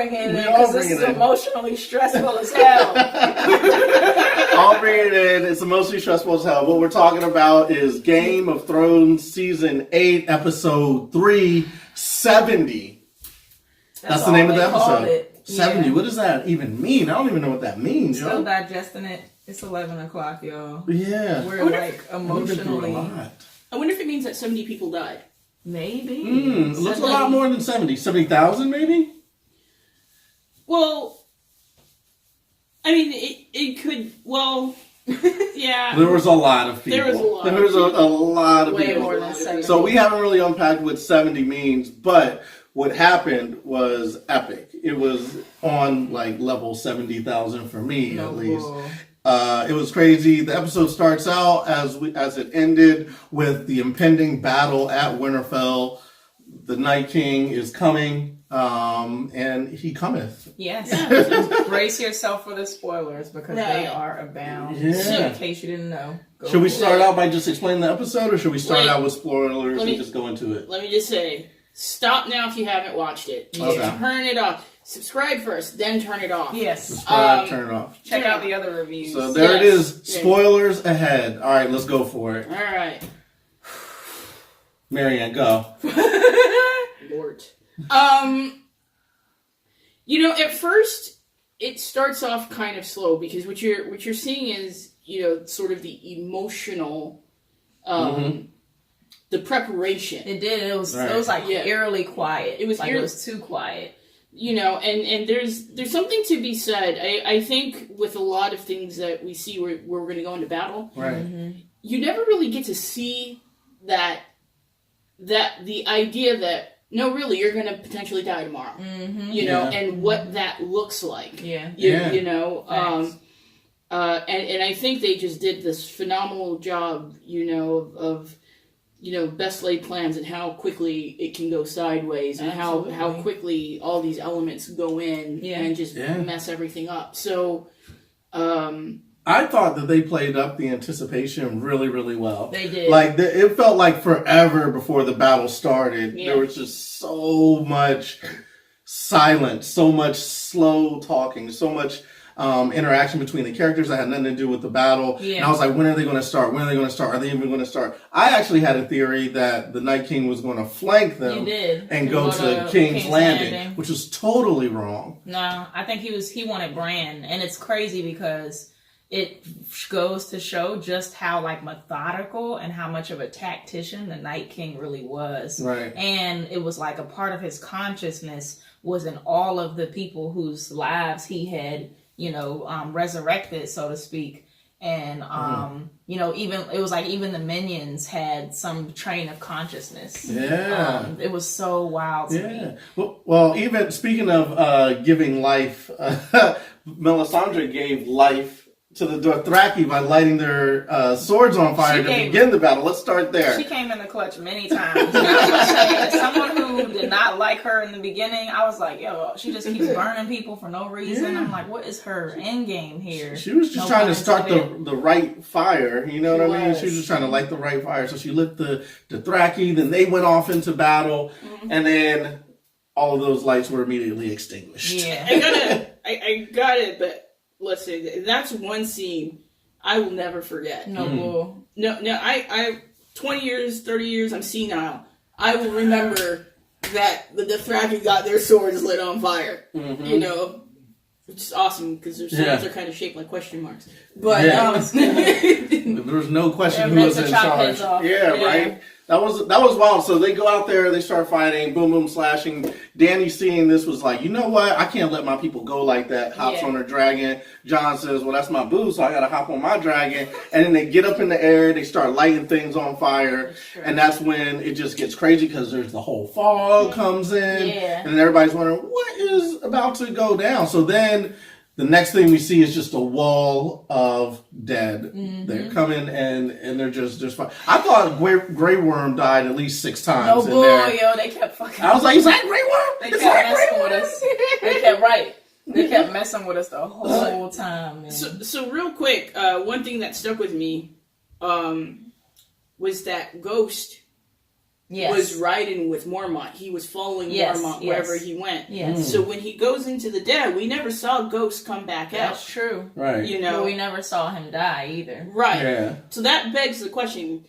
bringing it in because this is emotionally stressful as hell. I'll bring it in. It's emotionally stressful as hell. What we're talking about is Game of Thrones Season 8, Episode 3, 70. That's the name of the episode. 70. What does that even mean? I don't even know what that means, yo. Still digesting it. It's 11 o'clock, y'all. Yeah. We're like emotionally. I wonder if it means that 70 people died. Maybe. It looks a lot more than 70. 70,000 maybe? Well, I mean, it could, well, yeah. There was a lot of people. There was a lot of Way people. more than 70. So we haven't really unpacked what 70 means, but what happened was epic. It was on like level 70,000 for me, at least. It was crazy. The episode starts out as it ended with the impending battle at Winterfell. The Night King is coming, and he cometh. Yes. Brace yourself for the spoilers because they are abound. Yeah. In case you didn't know. Should we start out by just explaining the episode, or should we start out with spoilers and just go into it? Let me just say, stop now if you haven't watched it. Okay. Turn it off. Subscribe first, then turn it off. Yes. Subscribe, turn it off. Check out the other reviews. So there it is. Spoilers ahead. All right, let's go for it. All right. Marianne, go. Lord. You know, at first it starts off kind of slow because what you're seeing is, you know, sort of the emotional the preparation. It did. It was like eerily quiet. It was like it was too quiet. You know, and there's something to be said. I think with a lot of things that we see where we're going to go into battle, you never really get to see that the idea that no, really, you're going to potentially die tomorrow. You know, and what that looks like. You know, and I think they just did this phenomenal job. You know, of best laid plans and how quickly it can go sideways and how quickly all these elements go in and just mess everything up. So, I thought that they played up the anticipation really, really well. They did. Like, it felt like forever before the battle started. Yeah. There was just so much silence, so much slow talking, so much interaction between the characters that had nothing to do with the battle. Yeah. And I was like, when are they going to start? When are they going to start? Are they even going to start? I actually had a theory that the Night King was going to flank them and go to King's Landing, which was totally wrong. No, I think he wanted Bran. And it's crazy because it goes to show just how like methodical and how much of a tactician the Night King really was. Right. And it was like a part of his consciousness was in all of the people whose lives he had resurrected, so to speak. And, even, it was like even the minions had some train of consciousness. Yeah. It was so wild to me. Well, even speaking of giving life, Melisandre gave life to the Dothraki by lighting their swords on fire to begin the battle. Let's start there. She came in the clutch many times. And I was saying, as someone who did not like her in the beginning, I was like, yo, she just keeps burning people for no reason. I'm like, what is her end game here? She was just trying to start the right fire. You know what I mean? She was just trying to light the right fire. So she lit the Dothraki, then they went off into battle, and then all of those lights were immediately extinguished. Yeah. I got it, but let's say that's one scene I will never forget. No, I 20 years, 30 years, I'm senile. I will remember that the Dothraki got their swords lit on fire. You know, which is awesome because their swords are kind of shaped like question marks. But there was no question who was in charge. Right. That was wild. So they go out there, they start fighting, boom, boom, slashing. Dany, seeing this, was like, you know what? I can't let my people go like that. Hops on her dragon. Jon says, well, that's my boo, so I got to hop on my dragon. And then they get up in the air, they start lighting things on fire. And that's when it just gets crazy because there's the whole fog comes in. And then everybody's wondering, what is about to go down? So then the next thing we see is just a wall of dead. They're coming and they're just fine. I thought Grey Worm died at least 6 times. They kept fucking. I was like, is that Grey Worm? They kept messing with us. They kept messing with us the whole time. Man. So real quick, one thing that stuck with me was that Ghost was riding with Mormont. He was following Mormont wherever he went. Yes. So when he goes into the dead, we never saw Ghost come back out. That's true. Right. You know, but we never saw him die either. Right. Yeah. So that begs the question: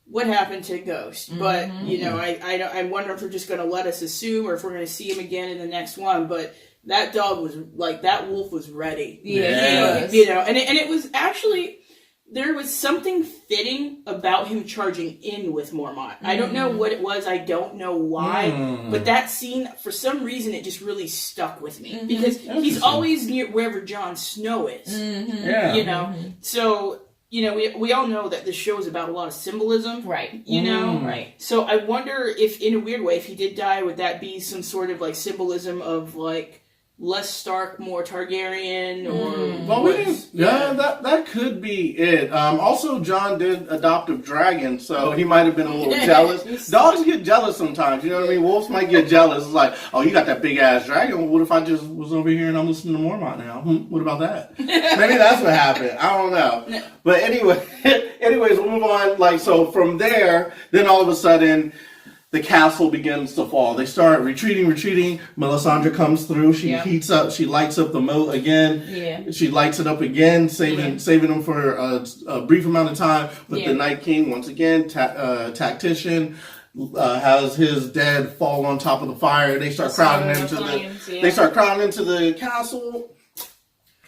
what happened to Ghost? But you know, I wonder if they're just going to let us assume, or if we're going to see him again in the next one. But that dog was like, that wolf was ready. Yeah. You know, and it was actually. There was something fitting about him charging in with Mormont. I don't know what it was. I don't know why. But that scene, for some reason, it just really stuck with me. Because he's always near wherever Jon Snow is. Yeah. You know? So, you know, we all know that this show is about a lot of symbolism. Right. You know? Right. So I wonder if, in a weird way, if he did die, would that be some sort of, like, symbolism of, like, less Stark, more Targaryen, or well, we didn't. Yeah, that could be it. Also, Jon did adopt a dragon, so he might have been a little jealous. Dogs get jealous sometimes. You know what I mean? Wolves might get jealous. It's like, oh, you got that big ass dragon. Well, what if I just was over here and I'm listening to Mormont now? What about that? Maybe that's what happened. I don't know. But anyways, we'll move on. Like, so from there, then all of a sudden, the castle begins to fall. They start retreating. Melisandre comes through. She heats up. She lights up the moat again. Yeah. She lights it up again, saving them for a brief amount of time. But the Night King, once again, tactician, has his dead fall on top of the fire. They start crowding into They start crowding into the castle,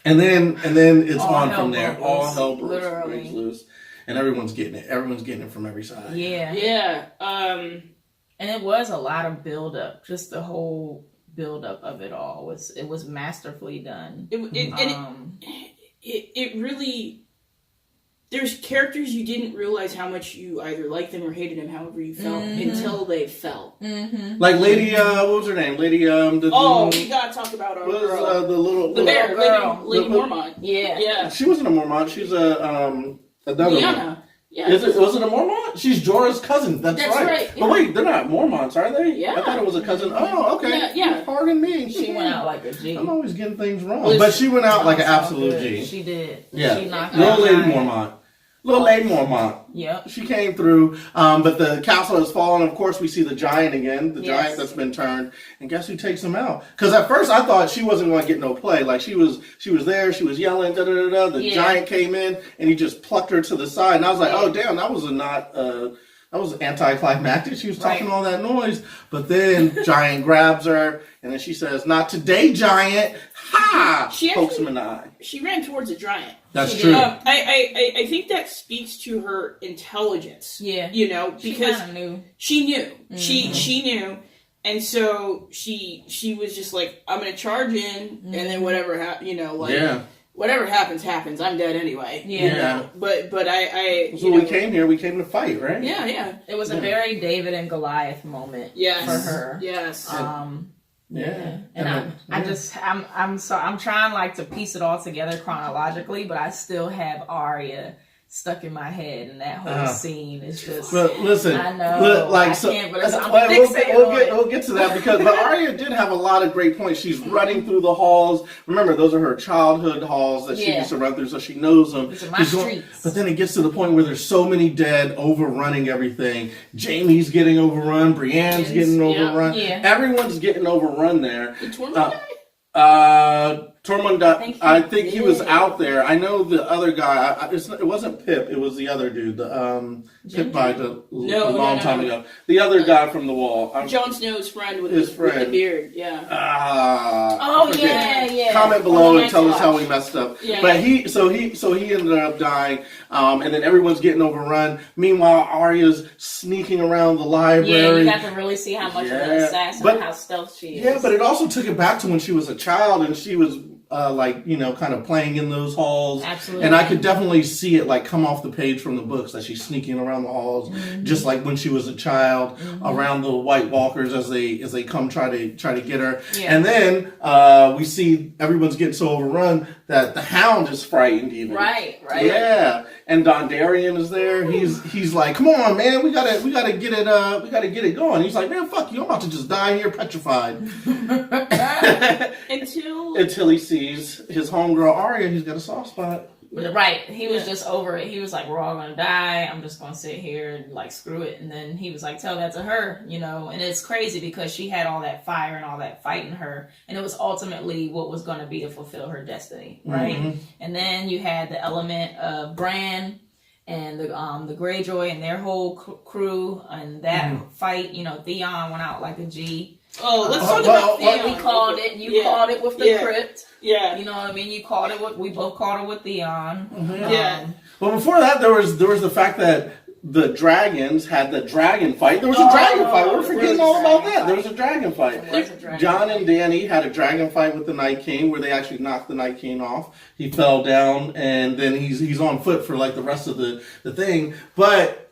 and then it's on from there. All hell breaks loose, and everyone's getting it. Everyone's getting it from every side. Yeah. And it was a lot of build-up. Just the whole build-up of it all was masterfully done. It really. There's characters you didn't realize how much you either liked them or hated them, however you felt, until they fell. Like Lady, what was her name? Lady, we gotta talk about our girl. The bear, Lady Mormont. Yeah. She wasn't a Mormont. She's another one. Yeah. Was it a Mormont? She's Jorah's cousin. That's right. Yeah. But wait, they're not Mormonts, are they? Yeah. I thought it was a cousin. Oh, okay. Yeah. Pardon me. She went out like a G. I'm always getting things wrong. But she went out like an absolute G. She did. Yeah. She knocked Little Lady Mormont. Little Lady Mormont. Yep. She came through, but the castle has fallen. Of course, we see the giant again, the giant that's been turned. And guess who takes him out? Because at first I thought she wasn't going to get no play. Like she was there, she was yelling, da-da-da-da. The giant came in, and he just plucked her to the side. And I was like, oh, damn, that was anticlimactic. She was talking all that noise. But then Giant grabs her, and then she says, not today, Giant. Ha! She pokes him in the eye. She ran towards a giant. That's true. I think that speaks to her intelligence. Yeah. You know, because she knew. She knew. And so she was just like, I'm going to charge in, and then whatever whatever happens. I'm dead anyway. Yeah. You know? But so we came here. We came to fight, right? Yeah. It was a very David and Goliath moment. For her. Yes. Yeah. And I'm trying like to piece it all together chronologically, but I still have Arya stuck in my head, and that whole scene is just. But listen, I know, we'll get to that because but Arya did have a lot of great points. She's running through the halls. Remember, those are her childhood halls that she used to run through, so she knows them. These are my streets. But then it gets to the point where there's so many dead, overrunning everything. Jaime's getting overrun. Brienne's getting overrun. Yeah. Everyone's getting overrun there. Did Tormund die? Tormund, I think he was out there. I know the other guy. It wasn't Pip. It was the other dude. Pip died a long time ago. The other guy from the Wall. Jon Snow's friend with the beard. Yeah. Yeah. Comment below and tell us how we messed up. Yeah, but he ended up dying, and then everyone's getting overrun. Meanwhile, Arya's sneaking around the library. Yeah, you got to really see how much of an assassin and how stealth she is. Yeah, but it also took it back to when she was a child and she was. Kind of playing in those halls. Absolutely. And I could definitely see it come off the page from the books that she's sneaking around the halls, just like when she was a child, around the White Walkers as they come try to get her. Yeah. And then we see everyone's getting so overrun that the Hound is frightened even. Right. Yeah. And Dondarrion is there. He's like, come on, man, we gotta get it going. He's like, man, fuck you, I'm about to just die here petrified. Until he sees his homegirl Arya, he's got a soft spot. Right. He was just over it. He was like, we're all going to die. I'm just going to sit here and like, screw it. And then he was like, tell that to her, you know, and it's crazy because she had all that fire and all that fight in her. And it was ultimately what was going to be to fulfill her destiny. Right. Mm-hmm. And then you had the element of Bran and the Greyjoy and their whole crew and that fight, you know, Theon went out like a G. Oh, let's talk about Theon. We called it. You called it with the crypt. Yeah. You know what I mean? You called it we both called it with Theon. Yeah. Well, before that, there was the fact that the dragons had the dragon fight. There was a dragon fight. We're forgetting all about that. There was a dragon fight. Jon and Dany had a dragon fight with the Night King where they actually knocked the Night King off. He fell down, and then he's on foot for like the rest of the thing. But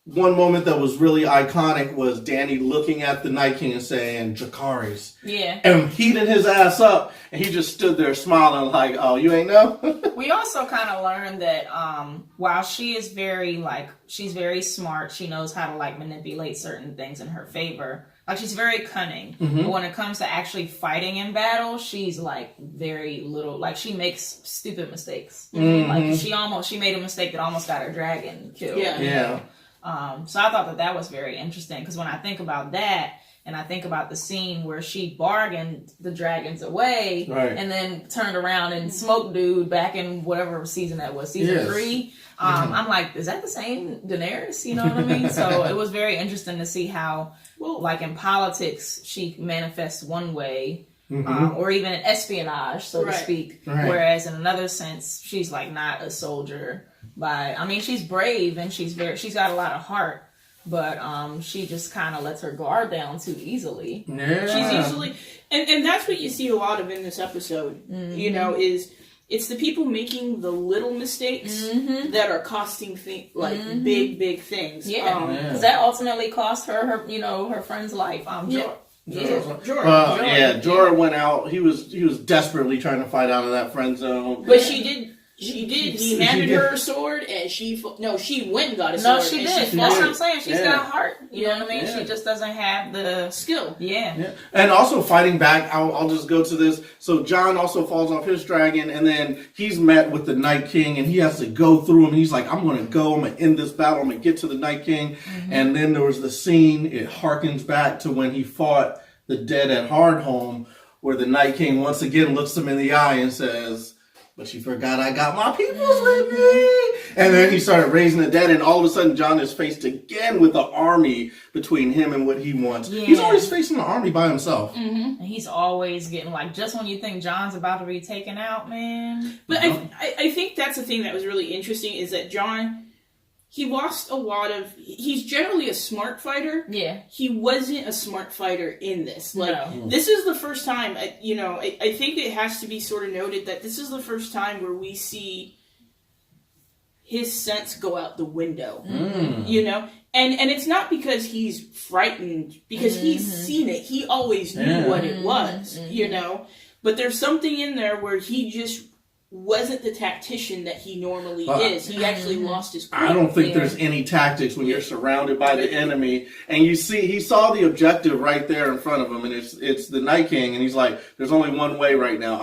one moment that was really iconic was Dany looking at the Night King and saying, Dracarys. Yeah. And heating his ass up. And he just stood there smiling like, oh, you ain't know? We also kind of learned that while she is she's very smart, she knows how to like manipulate certain things in her favor. Like she's very cunning. Mm-hmm. But when it comes to actually fighting in battle, she's like very little, like she makes stupid mistakes. Mm-hmm. Like she made a mistake that almost got her dragon killed. Yeah. Yeah. So I thought that was very interesting because when I think about that and I think about the scene where she bargained the dragons away and then turned around and smoked dude back in whatever season that was, season 3. I'm like, is that the same Daenerys? You know what I mean? So it was very interesting to see how, like in politics, she manifests one way. Or even in espionage, so to speak. Right. Whereas in another sense, she's like not a soldier. She's brave and she's got a lot of heart, but she just kind of lets her guard down too easily. Yeah. She's easily, and that's what you see a lot of in this episode. Mm-hmm. You know, it's the people making the little mistakes that are costing big things. Yeah, because that ultimately cost her friend's life. Jorah went out. He was desperately trying to fight out of that friend zone. But she did. He handed her a sword, and she went and got a sword. No, she did. That's what I'm saying. She's got a heart. You know what I mean? Yeah. She just doesn't have the skill. Yeah. And also fighting back. I'll just go to this. So Jon also falls off his dragon, and then he's met with the Night King, and he has to go through him. He's like, I'm going to go. I'm going to end this battle. I'm going to get to the Night King. Mm-hmm. And then there was the scene. It harkens back to when he fought the dead at Hardhome, where the Night King once again looks him in the eye and says, but you forgot I got my peoples with me. And then he started raising the dead, and all of a sudden Jon is faced again with the army between him and what he wants. Yeah. He's always facing the army by himself. Mm-hmm. And he's always getting just when you think Jon's about to be taken out, man. But I think that's the thing that was really interesting is that Jon, he lost a lot of... He's generally a smart fighter. Yeah. He wasn't a smart fighter in this. This is the first time, I think it has to be sort of noted that this is the first time where we see his sense go out the window. You know? And it's not because he's frightened, because he's seen it. He always knew what it was, you know? But there's something in there where he just wasn't the tactician that he normally is. He actually lost his point. I don't think there's any tactics when you're surrounded by the enemy, and he saw the objective right there in front of him, and it's the Night King, and he's like, there's only one way right now.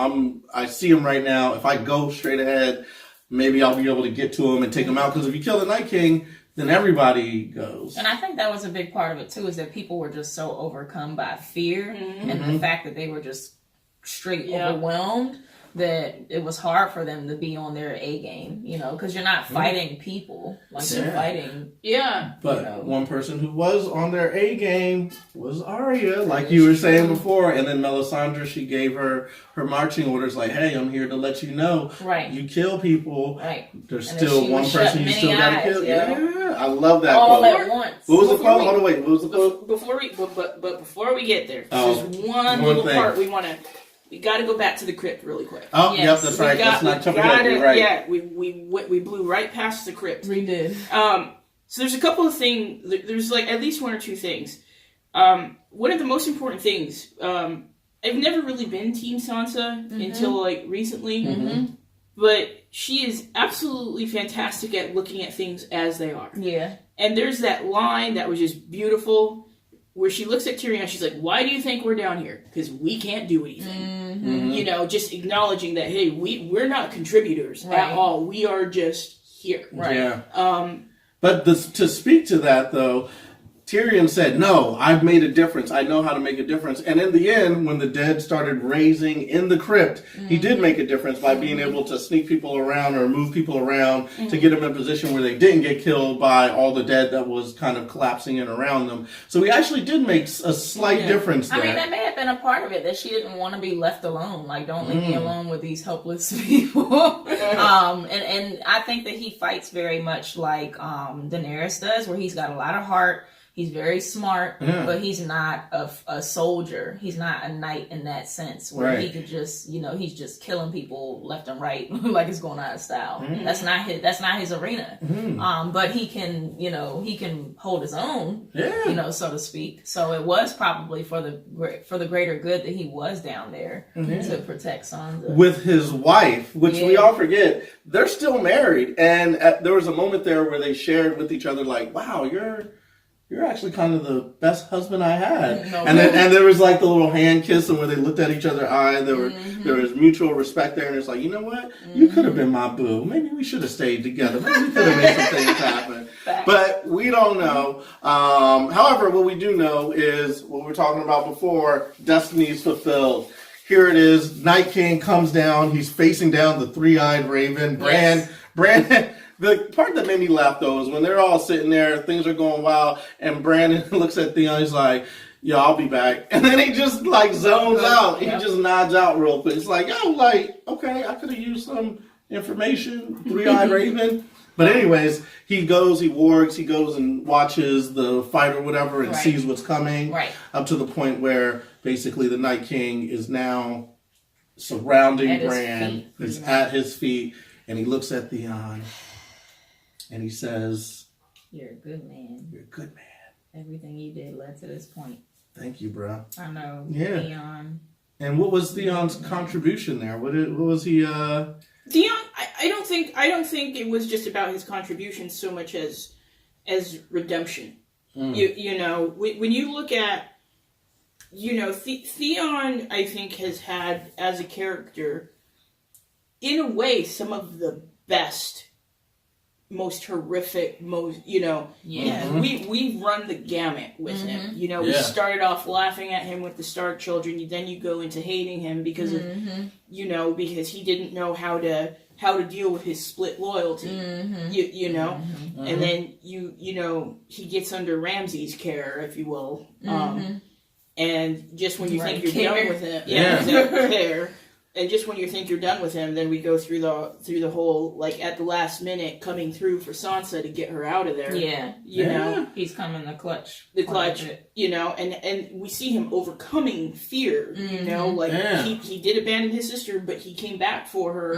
I see him right now. If I go straight ahead, maybe I'll be able to get to him and take him out, because if you kill the Night King, then everybody goes. And I think that was a big part of it too, is that people were just so overcome by fear and the fact that they were just straight overwhelmed, that it was hard for them to be on their A game, you know, because you're not fighting people, you're fighting. Yeah. But one person who was on their A game was Arya, like you were saying before, and then Melisandre, she gave her marching orders, like, hey, I'm here to let you know, you kill people, there's still one person you still gotta kill. Yeah, I love that all quote. At once. What was the quote? Hold on, wait, what was the quote? Before we get there, there's one little part we got to go back to the crypt really quick. Oh, yep, that's right. That's not jumping ahead. Right. Yeah, we blew right past the crypt. We did. So there's a couple of things. There's at least one or two things. One of the most important things. I've never really been Team Sansa until recently, but she is absolutely fantastic at looking at things as they are. Yeah. And there's that line that was just beautiful. where she looks at Tyrion, she's like, why do you think we're down here? Because we can't do anything. You know, just acknowledging that, hey, we're not contributors at all. We are just here. Right. Yeah. But to speak to that, though, Tyrion said, no, I've made a difference. I know how to make a difference. And in the end, when the dead started raising in the crypt, he did make a difference by being able to sneak people around or move people around to get them in a position where they didn't get killed by all the dead that was kind of collapsing in around them. So he actually did make a slight difference there. I mean, that may have been a part of it, that she didn't want to be left alone. Like, don't leave me alone with these helpless people. And I think that he fights very much like Daenerys does, where he's got a lot of heart. He's very smart, but he's not a soldier. He's not a knight in that sense, where he could just, you know, he's just killing people left and right like it's going out of style. That's not his arena. But he can, you know, he can hold his own, you know, so to speak. So it was probably for the greater good that he was down there to protect Sansa. With his wife, which we all forget, they're still married. And there was a moment there where they shared with each other, like, wow, you're actually kind of the best husband I had. And there was like the little hand kiss, and where they looked at each other's eye, there was mutual respect there, and it's like, you know what? You could have been my boo. Maybe we should have stayed together. Maybe we could have made some things happen. But we don't know. However, what we do know is what we were talking about before, destiny's fulfilled. Here it is. Night King comes down. He's facing down the three-eyed raven. Bran. The part that made me laugh, though, is when they're all sitting there, things are going wild, and Brandon looks at Theon, he's like, yo, I'll be back. And then he just, like, zones out. He just nods out real quick. It's like, yo, like, okay, I could have used some information, three-eyed raven. But anyways, he goes, he wargs, he goes and watches the fight or whatever and sees what's coming. Up to the point where, basically, the Night King is now surrounding Bran. He's at his feet, and he looks at Theon. And he says, you're a good man. You're a good man. Everything you did led to this point. Thank you, bro. I know. Yeah. Theon. And what was Theon's contribution there? What was he? Theon, I don't think it was just about his contribution so much as redemption. You know, when you look at, you know, Theon, I think, has had, as a character, in a way, some of the best, most horrific, you know, we've run the gamut with him. You know, we started off laughing at him with the Stark children, then you go into hating him because of, you know, because he didn't know how to deal with his split loyalty. You know, and then you know, he gets under Ramsay's care, if you will, and just when you think you're done with him, care. And just when you think you're done with him, then we go through the whole, like, at the last minute coming through for Sansa to get her out of there. You know, he's coming the clutch, you know, and we see him overcoming fear. You know, like he did abandon his sister, but he came back for her,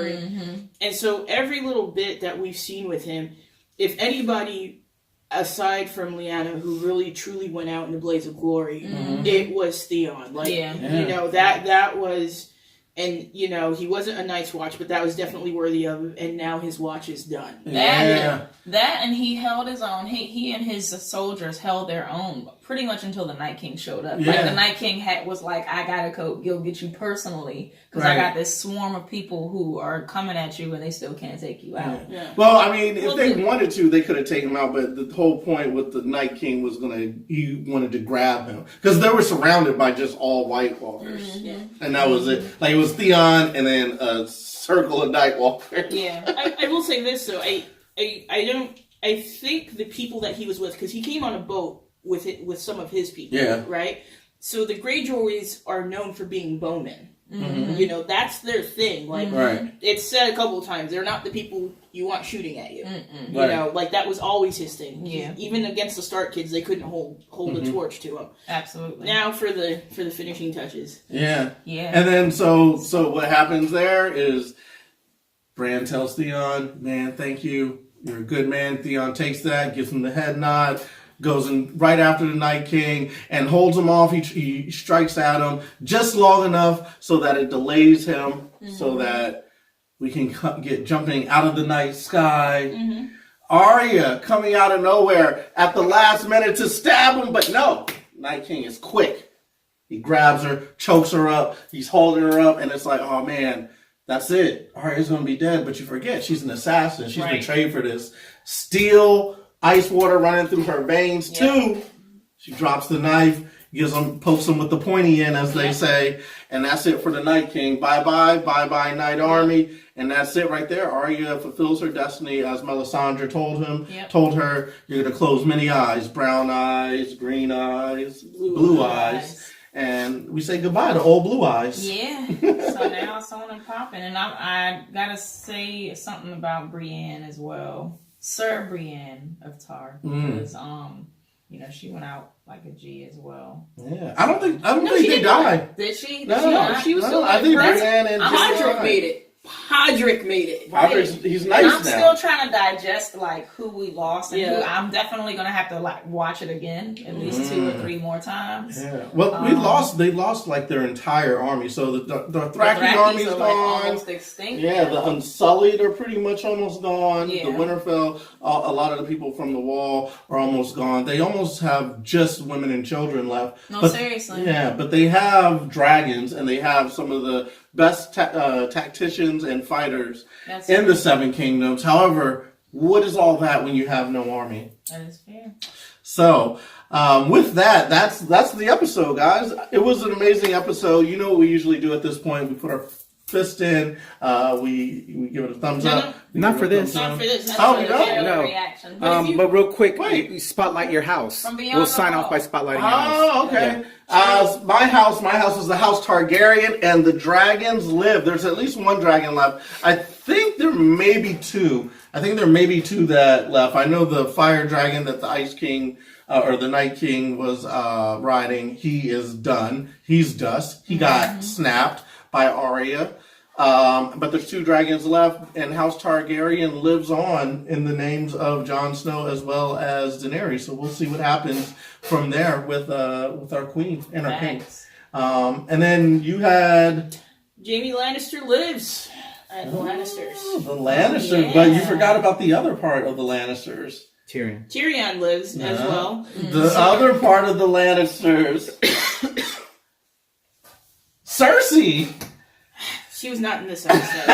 and so every little bit that we've seen with him, if anybody aside from Lyanna, who really truly went out in a blaze of glory, it was Theon. Like, you know, that was. And, you know, he wasn't a Night's Watch, but that was definitely worthy of, and now his watch is done. That and he held his own. He and his soldiers held their own pretty much until the Night King showed up. Like, the Night King was like, I gotta go get you personally, because I got this swarm of people who are coming at you and they still can't take you out. Well, I mean, if they wanted to, they could have taken him out, but the whole point with the Night King was he wanted to grab him. Because they were surrounded by just all White Walkers. And that was it. Like, it was Theon and then a circle of Night Walkers. I will say this, though. I think the people that he was with, because he came on a boat with some of his people, right? So the Greyjoys are known for being bowmen. You know, that's their thing. Like, it's said a couple of times, they're not the people you want shooting at you. You know, like, that was always his thing. Even against the Stark kids, they couldn't hold a torch to him. Absolutely. Now for the finishing touches. And then so what happens there is Bran tells Theon, man, thank you. You're a good man. Theon takes that, gives him the head nod, goes in right after the Night King and holds him off. He strikes at him just long enough so that it delays him, so that we can get jumping out of the night sky. Arya coming out of nowhere at the last minute to stab him, but no. Night King is quick. He grabs her, chokes her up, he's holding her up, and it's like, oh man, that's it. Arya's gonna be dead, but you forget she's an assassin. She's been trained for this. Steel, ice water running through her veins too. She drops the knife, pokes him with the pointy end, as they say, and that's it for the Night King. Bye-bye, Night Army, and that's it right there. Arya fulfills her destiny as Melisandre told her, you're going to close many eyes, brown eyes, green eyes, blue eyes, and we say goodbye to old blue eyes. Yeah, so now it's on and popping, and I got to say something about Brienne as well. Sir Brienne of Tar, because, she went out like a G as well. Yeah, I don't think they died. Did she? No, she was still. I think Brienne and Podrick made it. He's nice now. I'm still trying to digest who we lost, and who I'm definitely gonna have to watch it again at least 2 or 3 more times. Yeah. Well, they lost their entire army. So the Thraki army's gone. Almost extinct. Yeah, the Unsullied are pretty much almost gone. Yeah. The Winterfell, a lot of the people from the Wall are almost gone. They almost have just women and children left. No, seriously. Yeah, but they have dragons, and they have some of the best tacticians and fighters in the Seven Kingdoms. However, what is all that when you have no army? That is fair. So, with that's the episode, guys. It was an amazing episode. You know what we usually do at this point. We put our fist in. We give it a thumbs up. Not for this. Not for this. No. Reaction. But real quick, you spotlight your house. We'll sign off by spotlighting your house. Oh, okay. My house is the House Targaryen, and the dragons live. There's at least one dragon left. I think there may be 2. That left. I know the fire dragon that the Ice King or the Night King was riding. He is done. He's dust. He got snapped by Arya. But there's 2 dragons left, and House Targaryen lives on in the names of Jon Snow as well as Daenerys. So we'll see what happens from there with our queen and our king. And then you had Jaime Lannister lives at the Lannisters. The Lannisters, but you forgot about the other part of the Lannisters. Tyrion lives as well. The other part of the Lannisters. Cersei. She was not in this episode.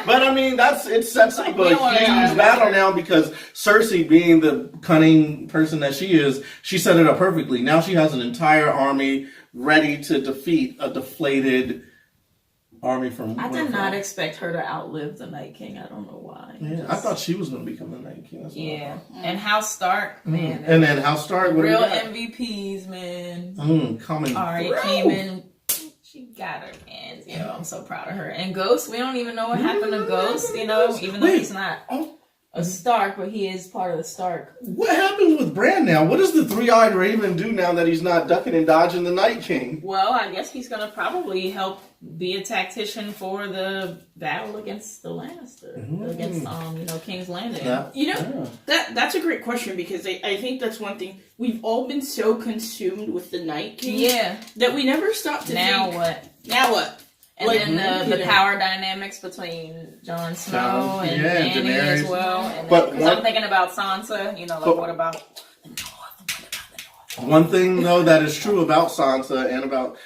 But I mean, it sets up a huge battle now, because Cersei, being the cunning person that she is, she set it up perfectly. Now she has an entire army ready to defeat a deflated army from I did not expect her to outlive the Night King. I don't know why. Yeah, I thought she was going to become the Night King. And House Stark, man. And then House Stark. Real MVPs, man. Coming Arya came in. She got her hands, I'm so proud of her. And Ghost, we don't even know what happened to Ghost, even though he's not a Stark, but he is part of the Stark. What happens with Bran now? What does the 3-eyed Raven do now that he's not ducking and dodging the Night King? Well, I guess he's going to probably help be a tactician for the battle against the Lannister, against King's Landing. That's a great question, because I think that's one thing. We've all been so consumed with the Night King that we never stop to Now what? And then the power dynamics between Jon Snow and Dany as well. And because I'm thinking about Sansa, what about the North? One thing, though, that is true about Sansa and about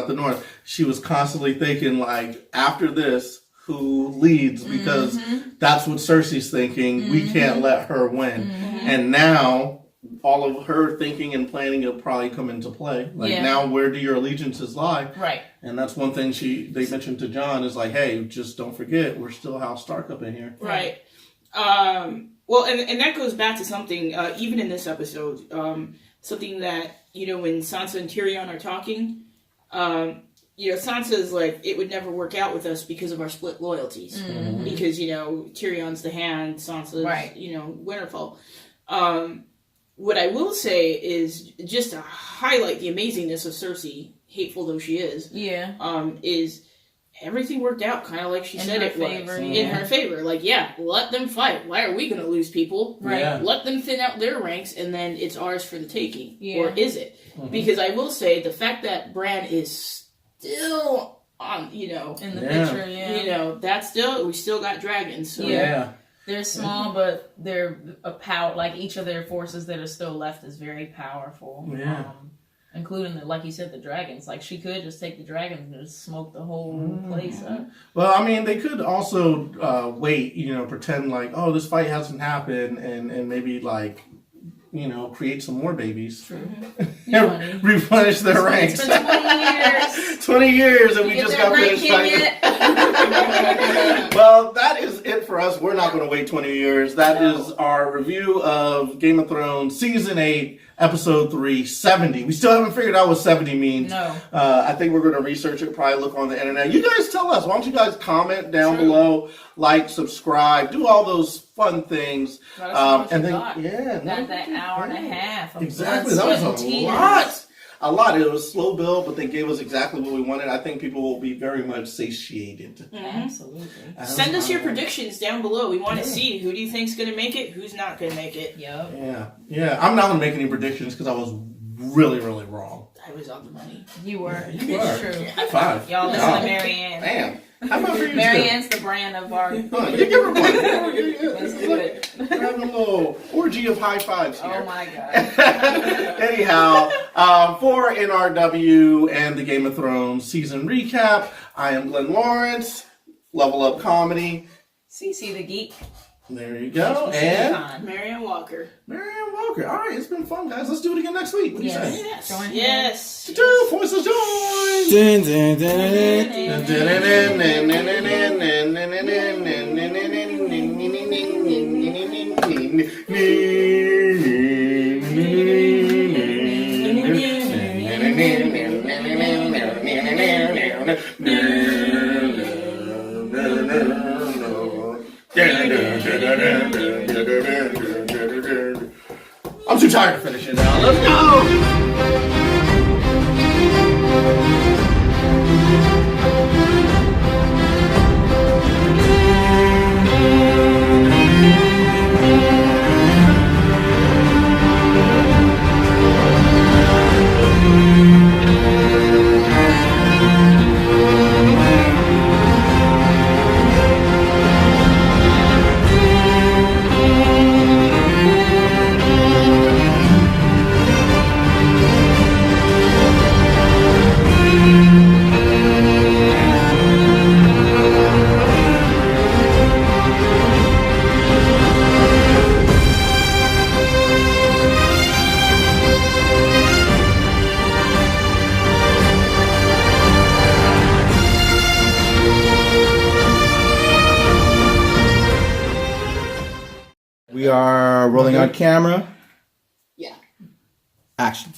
the North, she was constantly thinking, after this, who leads? Because that's what Cersei's thinking. We can't let her win. And now, all of her thinking and planning will probably come into play. Now, where do your allegiances lie? Right. And that's one thing they mentioned to Jon is hey, just don't forget, we're still House Stark up in here. Right. Well, and that goes back to something, even in this episode, something that, when Sansa and Tyrion are talking, Sansa is it would never work out with us because of our split loyalties. Because, Tyrion's the Hand, Sansa's, Winterfell. What I will say is, just to highlight the amazingness of Cersei, hateful though she is, is everything worked out kind of like she said it was. In her favor. Let them fight. Why are we going to lose people? Right. Yeah. Let them thin out their ranks, and then it's ours for the taking. Or is it? Because I will say, the fact that Bran is still on, in the picture, that's we still got dragons. So. Yeah. They're small, but they're a power. Like each of their forces that are still left is very powerful. Yeah. Including like you said, the dragons. Like she could just take the dragons and just smoke the whole place up. Well, I mean, they could also wait. Pretend like, oh, this fight hasn't happened, and maybe like, create some more babies. True. Replenish their ranks. It's been 20 years. 20 years, and we just got finished fighting. Well, that is it for us. We're not going to wait 20 years. That is our review of Game of Thrones Season 8, Episode 3, 70. We still haven't figured out what 70 means. No. I think we're going to research it, probably look on the internet. You guys tell us. Why don't you guys comment down below, like, subscribe, do all those fun things. And then, that hour and a half. Exactly. That was a lot. A lot. It was slow build, but they gave us exactly what we wanted. I think people will be very much satiated. Mm-hmm. Absolutely. Send us your predictions down below. We want to see who do you think's going to make it, who's not going to make it. Yep. Yeah. I'm not going to make any predictions because I was really, really wrong. I was on the money. You were. Yeah, It's true. High five. Y'all listen to Marianne. Damn. How about for you Marianne's the brand of our... You give her one. Let's do it. We're having a little orgy of high fives here. Oh my God. Anyhow, for NRW and the Game of Thrones season recap, I am Glenn Lawrence, Level Up Comedy. CC the Geek. There you go. And Marianne Walker. Marianne Walker. All right, it's been fun, guys. Let's do it again next week. What do you say? Yes. Join Yes. Voice of joy. Dun, dun, dun, I'm too tired to finish it now. Let's go! We are rolling on camera. Yeah. Action.